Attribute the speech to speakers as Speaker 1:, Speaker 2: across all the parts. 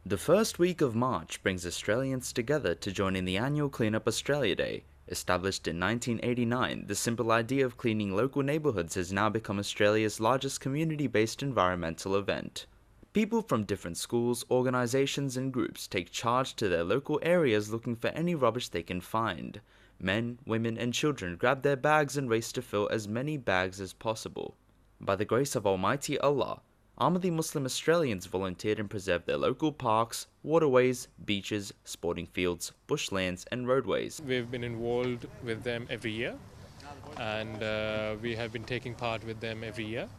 Speaker 1: The first week of March brings Australians together to join in the annual Clean Up Australia Day. Established in 1989, the simple idea of cleaning local neighbourhoods has now become Australia's largest community-based environmental event. People from different schools, organisations and groups take charge to their local areas looking for any rubbish they can find. Men, women and children grab their bags and race to fill as many bags as possible. By the grace of Almighty Allah, Ahmadi Muslim Australians volunteered and preserved their local parks, waterways, beaches, sporting fields, bushlands and roadways.
Speaker 2: We've been involved with them every year, and we have been taking part with them every year.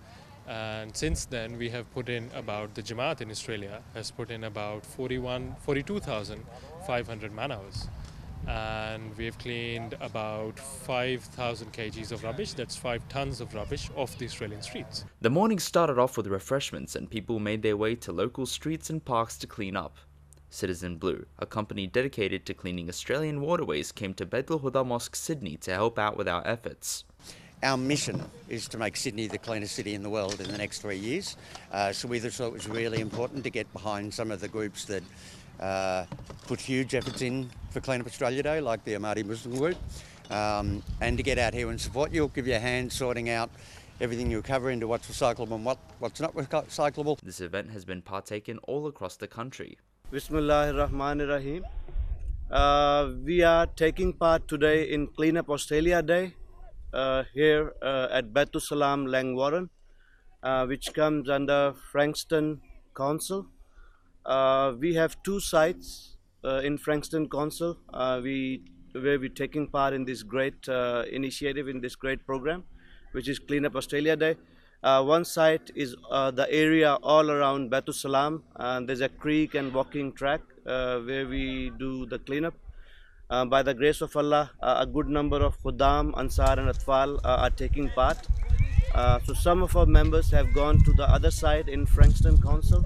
Speaker 2: And since then we have put in about, the Jamaat in Australia has put in about 42,500 man hours. And we've cleaned about 5,000 kgs of rubbish, that's 5 tons of rubbish, off the Australian streets.
Speaker 1: The morning started off with refreshments and people made their way to local streets and parks to clean up. Citizen Blue, a company dedicated to cleaning Australian waterways, came to Bedl Huda Mosque, Sydney to help out with our efforts.
Speaker 3: Our mission is to make Sydney the cleanest city in the world in the next 3 years. So we thought it was really important to get behind some of the groups that put huge efforts in for Clean Up Australia Day, like the Ahmadi Muslim group, and to get out here and support you, give you a hand sorting out everything you cover into what's recyclable and what's not recyclable.
Speaker 1: This event has been partaken all across the country.
Speaker 4: Bismillahirrahmanirrahim. We are taking part today in Clean Up Australia Day here at Baitul Salam, Langwarren, which comes under Frankston Council. We have 2 sites in Frankston Council where we're taking part in this great initiative, in this great program, which is Clean Up Australia Day. One site is the area all around Baitul Salam, and there's a creek and walking track where we do the cleanup. By the grace of Allah, a good number of Khuddam, Ansar and Atfal are taking part. So some of our members have gone to the other side in Frankston Council,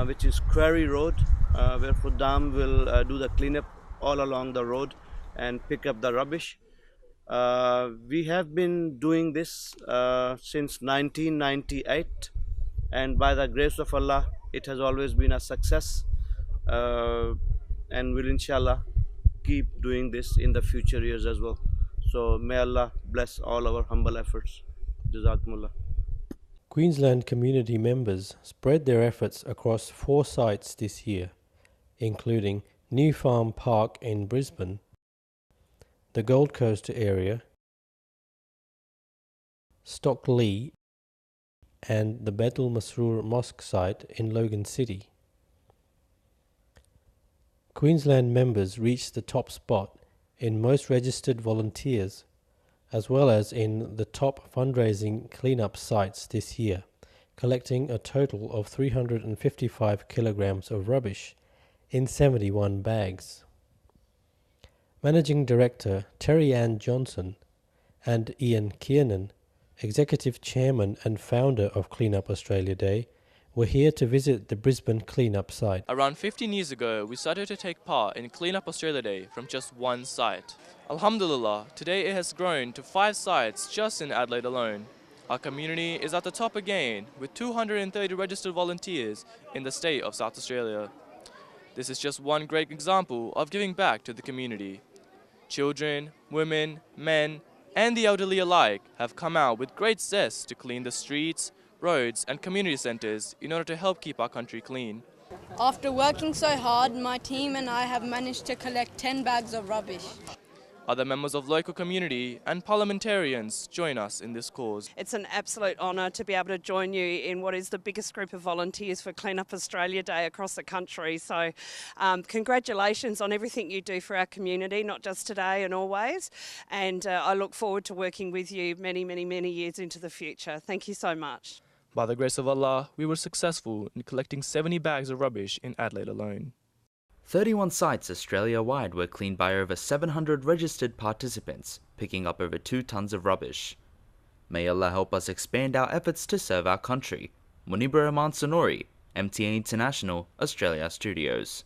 Speaker 4: which is Quarry Road, where Khuddam will do the cleanup all along the road and pick up the rubbish. We have been doing this since 1998, and by the grace of Allah, it has always been a success, and will inshallah keep doing this in the future years as well. So may Allah bless all our humble efforts. Jazakumullah.
Speaker 5: Queensland community members spread their efforts across 4 sites this year, including New Farm Park in Brisbane, the Gold Coast area, Stockley, and the Baitul Masroor Mosque site in Logan City. Queensland members reached the top spot in most registered volunteers, as well as in the top fundraising cleanup sites this year, collecting a total of 355 kilograms of rubbish in 71 bags. Managing Director Terry Ann Johnson and Ian Kiernan, Executive Chairman and Founder of Clean Up Australia Day, were here to visit the Brisbane cleanup site.
Speaker 6: Around 15 years ago, we started to take part in Clean Up Australia Day from just 1 site. Alhamdulillah, today it has grown to 5 sites just in Adelaide alone. Our community is at the top again, with 230 registered volunteers in the state of South Australia. This is just one great example of giving back to the community. Children, women, men, and the elderly alike have come out with great zest to clean the streets, roads and community centres in order to help keep our country clean.
Speaker 7: After working so hard, my team and I have managed to collect 10 bags of rubbish.
Speaker 6: Other members of local community and parliamentarians join us in this cause.
Speaker 8: It's an absolute honour to be able to join you in what is the biggest group of volunteers for Clean Up Australia Day across the country. So congratulations on everything you do for our community, not just today and always. And I look forward to working with you many, many, many years into the future. Thank you so much.
Speaker 6: By the grace of Allah, we were successful in collecting 70 bags of rubbish in Adelaide alone.
Speaker 1: 31 sites Australia-wide were cleaned by over 700 registered participants, picking up over 2 tons of rubbish. May Allah help us expand our efforts to serve our country. Munibur Rahman Sonori, MTA International, Australia Studios.